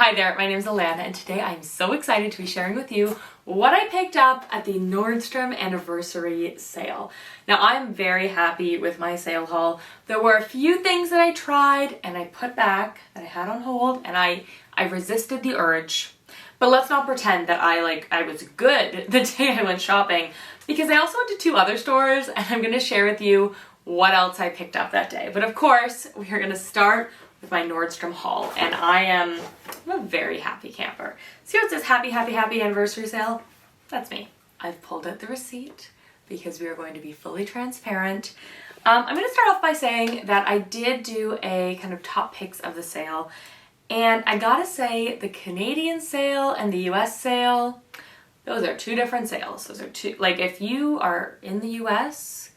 Hi there, my name is Alana and today I'm so excited to be sharing with you what I picked up at the Nordstrom Anniversary Sale. Now I'm very happy with my sale haul. There were a few things that I tried and I put back that I had on hold and I resisted the urge. But let's not pretend that I was good the day I went shopping, because I also went to two other stores and I'm going to share with you what else I picked up that day. But of course, we are going to start with my Nordstrom haul, and I'm a very happy camper. See how it says happy anniversary sale? That's me. I've pulled out the receipt because we are going to be fully transparent. I'm going to start off by saying that I did do a kind of top picks of the sale, and I gotta say the Canadian sale and the US sale, those are two different sales. Those are two, like if you are in the US,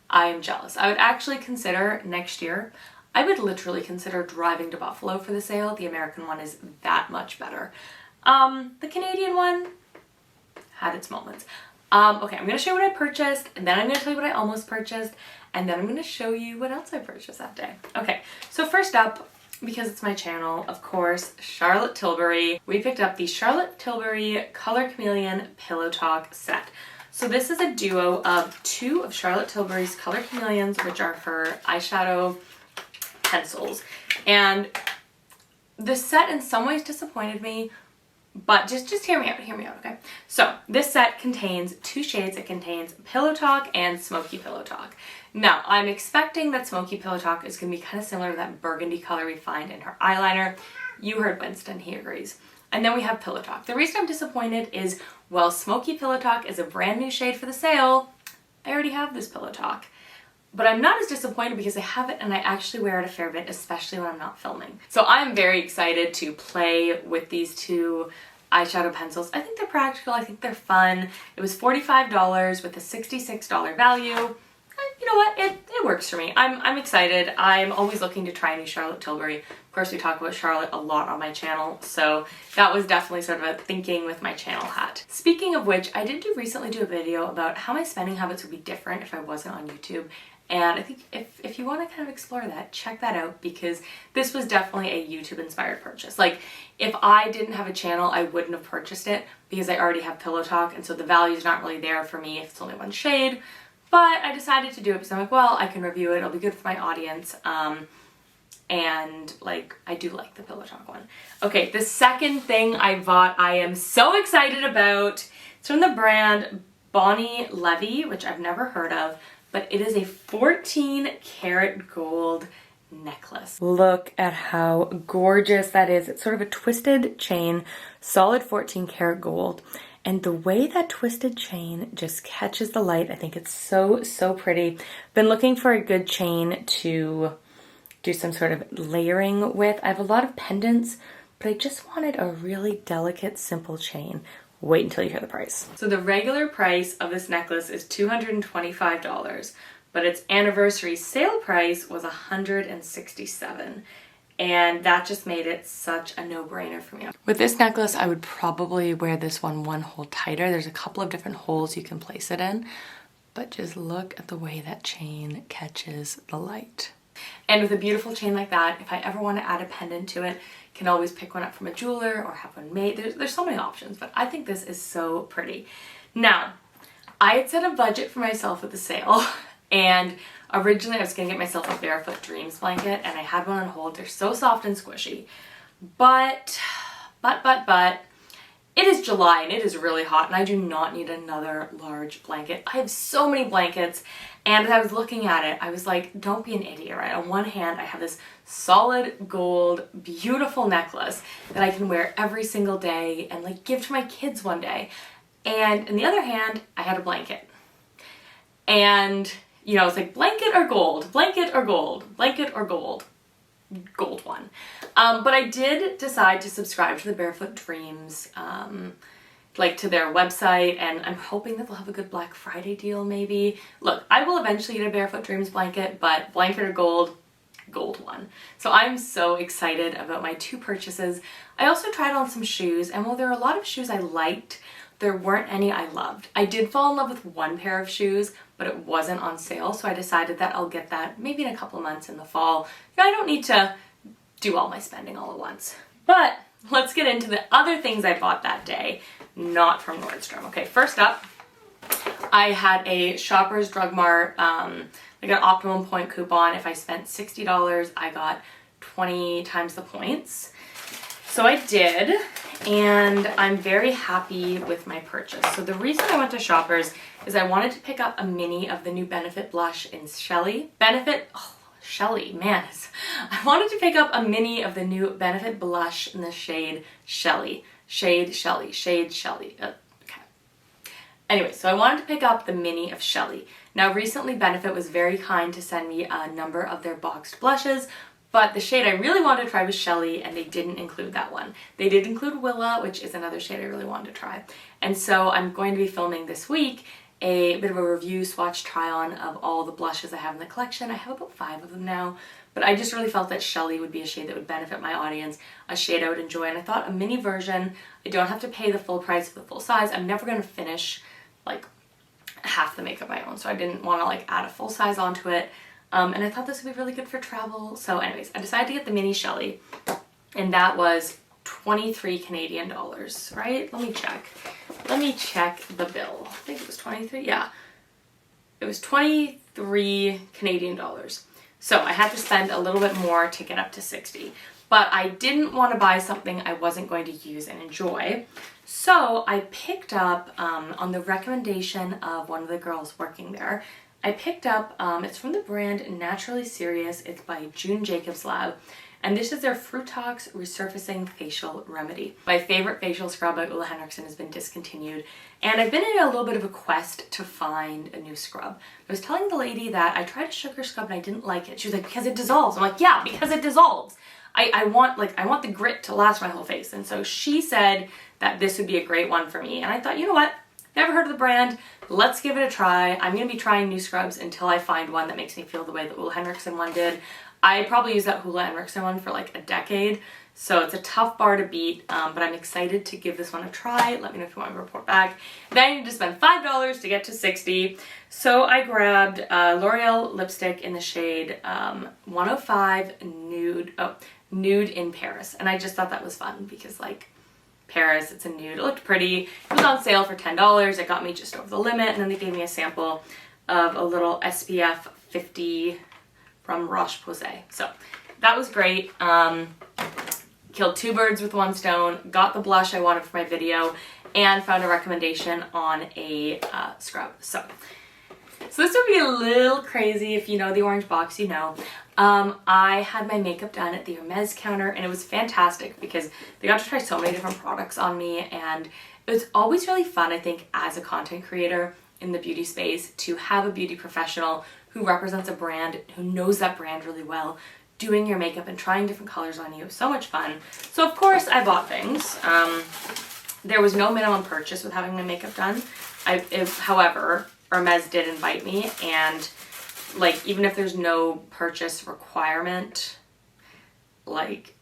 I am jealous. I would actually consider next year, I would literally consider driving to Buffalo for the sale. The American one is that much better. The Canadian one had its moments. Okay, I'm gonna show you what I purchased, and then I'm gonna tell you what I almost purchased, and then I'm gonna show you what else I purchased that day. Okay, so first up, because it's my channel, of course, Charlotte Tilbury. We picked up the Charlotte Tilbury Color Chameleon Pillow Talk set. So this is a duo of two of Charlotte Tilbury's Color Chameleons, which are her eyeshadow pencils. And the set in some ways disappointed me, but just hear me out, okay? So this set contains two shades. It contains Pillow Talk and Smoky Pillow Talk. Now, I'm expecting that Smoky Pillow Talk is going to be kind of similar to that burgundy color we find in her eyeliner. You heard Winston, he agrees. And then we have Pillow Talk. The reason I'm disappointed is, well, Smoky Pillow Talk is a brand new shade for the sale. I already have this Pillow Talk. But I'm not as disappointed because I have it and I actually wear it a fair bit, especially when I'm not filming. So I'm very excited to play with these two eyeshadow pencils. I think they're practical, I think they're fun. It was $45 with a $66 value. You know what, it works for me. I'm excited. I'm always looking to try new Charlotte Tilbury. Of course, we talk about Charlotte a lot on my channel, so that was definitely sort of a thinking with my channel hat. Speaking of which, I did recently do a video about how my spending habits would be different if I wasn't on YouTube. And I think if you want to kind of explore that, check that out, because this was definitely a YouTube inspired purchase. Like, if I didn't have a channel, I wouldn't have purchased it because I already have Pillow Talk, and so the value's not really there for me if it's only one shade. But I decided to do it because I'm like, well, I can review it, it'll be good for my audience. And like, I do like the Pillow Talk one. Okay, the second thing I bought, I am so excited about. It's from the brand Bony Levy, which I've never heard of, but it is a 14 karat gold necklace. Look at how gorgeous that is. It's sort of a twisted chain, solid 14 karat gold. And the way that twisted chain just catches the light, I think it's so, so pretty. Been looking for a good chain to do some sort of layering with. I have a lot of pendants, but I just wanted a really delicate, simple chain. Wait until you hear the price. So the regular price of this necklace is $225, but its anniversary sale price was $167. And that just made it such a no-brainer for me. With this necklace, I would probably wear this one hole tighter. There's a couple of different holes you can place it in, but just look at the way that chain catches the light. And with a beautiful chain like that, if I ever want to add a pendant to it, can always pick one up from a jeweler or have one made. There's so many options, but I think this is so pretty. Now, I had set a budget for myself at the sale, and originally I was gonna get myself a Barefoot Dreams blanket, and I had one on hold. They're so soft and squishy, but it is July and it is really hot, and I do not need another large blanket. I have so many blankets, and as I was looking at it, I was like, don't be an idiot, right? On one hand, I have this solid gold, beautiful necklace that I can wear every single day and like give to my kids one day. And on the other hand, I had a blanket. And you know, it's like blanket or gold, blanket or gold, blanket or gold, gold one. But I did decide to subscribe to the Barefoot Dreams, like to their website, and I'm hoping that they'll have a good Black Friday deal maybe. Look, I will eventually get a Barefoot Dreams blanket, but blanket or gold, gold one. So I'm so excited about my two purchases. I also tried on some shoes, and while there are a lot of shoes I liked, there weren't any I loved. I did fall in love with one pair of shoes, but it wasn't on sale, so I decided that I'll get that maybe in a couple of months in the fall. You know, I don't need to do all my spending all at once. But let's get into the other things I bought that day, not from Nordstrom. Okay, first up, I had a Shoppers Drug Mart, like an optimum point coupon. If I spent $60, I got 20 times the points. So I did, and I'm very happy with my purchase. So the reason I went to Shoppers is I wanted to pick up a mini of the new Benefit blush in Shellie. Shellie, man. I wanted to pick up a mini of the new Benefit blush in the shade Shellie. Shade Shellie. Okay. Anyway, so I wanted to pick up the mini of Shellie. Now recently Benefit was very kind to send me a number of their boxed blushes, but the shade I really wanted to try was Shellie, and they didn't include that one. They did include Willa, which is another shade I really wanted to try. And so I'm going to be filming this week a bit of a review swatch try on of all the blushes I have in the collection. I have about 5 of them now, but I just really felt that Shellie would be a shade that would benefit my audience, a shade I would enjoy, and I thought a mini version, I don't have to pay the full price for the full size. I'm never going to finish like half the makeup my own, so I didn't want to like add a full size onto it, and I thought this would be really good for travel. So anyways, I decided to get the mini Shellie, and that was 23 Canadian dollars, right? Let me check the bill. I think it was 23. Yeah, it was 23 Canadian dollars. So I had to spend a little bit more to get up to 60, but I didn't want to buy something I wasn't going to use and enjoy. So I picked up, on the recommendation of one of the girls working there, I picked up, it's from the brand Naturally Serious. It's by June Jacobs Lab. And this is their Fruitox Resurfacing Facial Remedy. My favorite facial scrub by Ole Henriksen has been discontinued, and I've been in a little bit of a quest to find a new scrub. I was telling the lady that I tried a sugar scrub and I didn't like it. She was like, because it dissolves. I'm like, yeah, because it dissolves. I want the grit to last my whole face. And so she said that this would be a great one for me. And I thought, you know what? Never heard of the brand. Let's give it a try. I'm going to be trying new scrubs until I find one that makes me feel the way the Ole Henriksen one did. I probably used that Ole Henriksen one for like a decade, so it's a tough bar to beat, but I'm excited to give this one a try. Let me know if you want me to report back. Then I need to spend $5 to get to 60, so I grabbed L'Oreal lipstick in the shade 105 Nude in Paris, and I just thought that was fun because like Paris, it's a nude, it looked pretty. It was on sale for $10. It got me just over the limit, and then they gave me a sample of a little SPF 50 from Roche-Posay. So that was great. Killed 2 birds with 1 stone, got the blush I wanted for my video, and found a recommendation on a scrub. So this would be a little crazy. If you know the orange box, you know. I had my makeup done at the Hermes counter, and it was fantastic because they got to try so many different products on me, and it was always really fun, I think, as a content creator in the beauty space to have a beauty professional who represents a brand, who knows that brand really well, doing your makeup and trying different colors on you. It was so much fun. So of course I bought things. There was no minimum purchase with having my makeup done. However, Hermes did invite me, and like even if there's no purchase requirement, like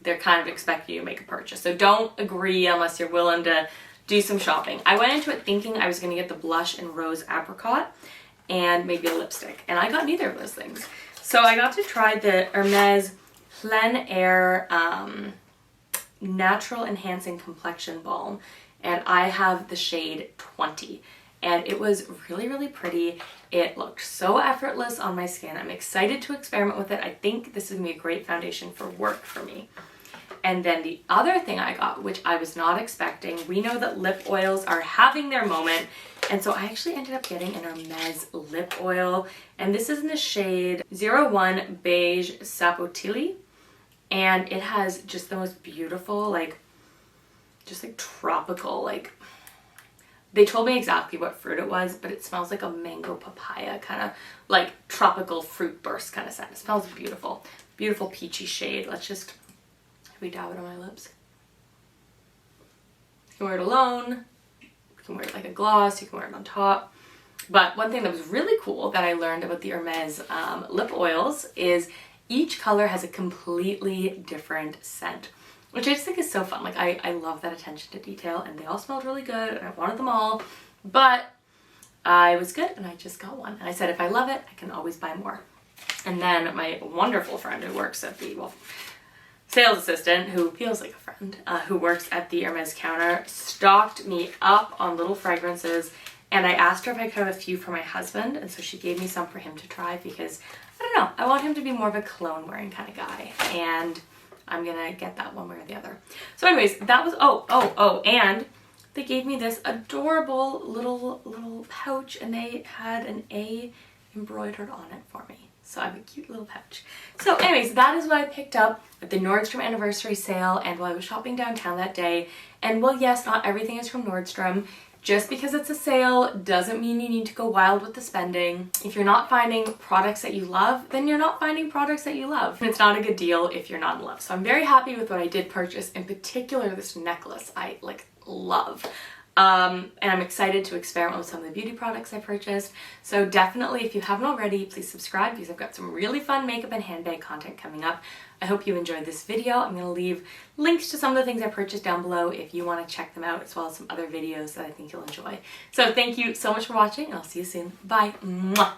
they're kind of expecting you to make a purchase. So don't agree unless you're willing to do some shopping. I went into it thinking I was going to get the blush in Rose Apricot and maybe a lipstick, and I got neither of those things. So I got to try the Hermes Plein Air Natural Enhancing Complexion Balm, and I have the shade 20, and it was really, really pretty. It looked so effortless on my skin. I'm excited to experiment with it. I think this is going to be a great foundation for work for me. And then the other thing I got, which I was not expecting, we know that lip oils are having their moment, and so I actually ended up getting an Hermes lip oil, and this is in the shade 01 Beige Sapotili, and it has just the most beautiful, like, just like tropical, like, they told me exactly what fruit it was, but it smells like a mango papaya, kind of like tropical fruit burst kind of scent. It smells beautiful. Beautiful peachy shade. Let's just dab it on my lips. You can wear it alone, you can wear it like a gloss, you can wear it on top. But one thing that was really cool that I learned about the Hermes lip oils is each color has a completely different scent, which I just think is so fun. Like I love that attention to detail, and they all smelled really good, and I wanted them all, but I was good and I just got one. And I said if I love it, I can always buy more. And then my wonderful friend who works at the, well, sales assistant, who feels like a friend, who works at the Hermes counter, stocked me up on little fragrances, and I asked her if I could have a few for my husband, and so she gave me some for him to try because, I don't know, I want him to be more of a cologne wearing kind of guy, and I'm gonna get that one way or the other. So anyways, that was, and they gave me this adorable little pouch, and they had an A embroidered on it for me. So I have a cute little pouch. So anyways, that is what I picked up at the Nordstrom Anniversary Sale and while I was shopping downtown that day. And well, yes, not everything is from Nordstrom. Just because it's a sale doesn't mean you need to go wild with the spending. If you're not finding products that you love, then you're not finding products that you love. And it's not a good deal if you're not in love. So I'm very happy with what I did purchase, in particular this necklace I love. And I'm excited to experiment with some of the beauty products I purchased. So definitely, if you haven't already, please subscribe because I've got some really fun makeup and handbag content coming up. I hope you enjoyed this video. I'm going to leave links to some of the things I purchased down below if you want to check them out, as well as some other videos that I think you'll enjoy. So thank you so much for watching, and I'll see you soon. Bye. Mwah.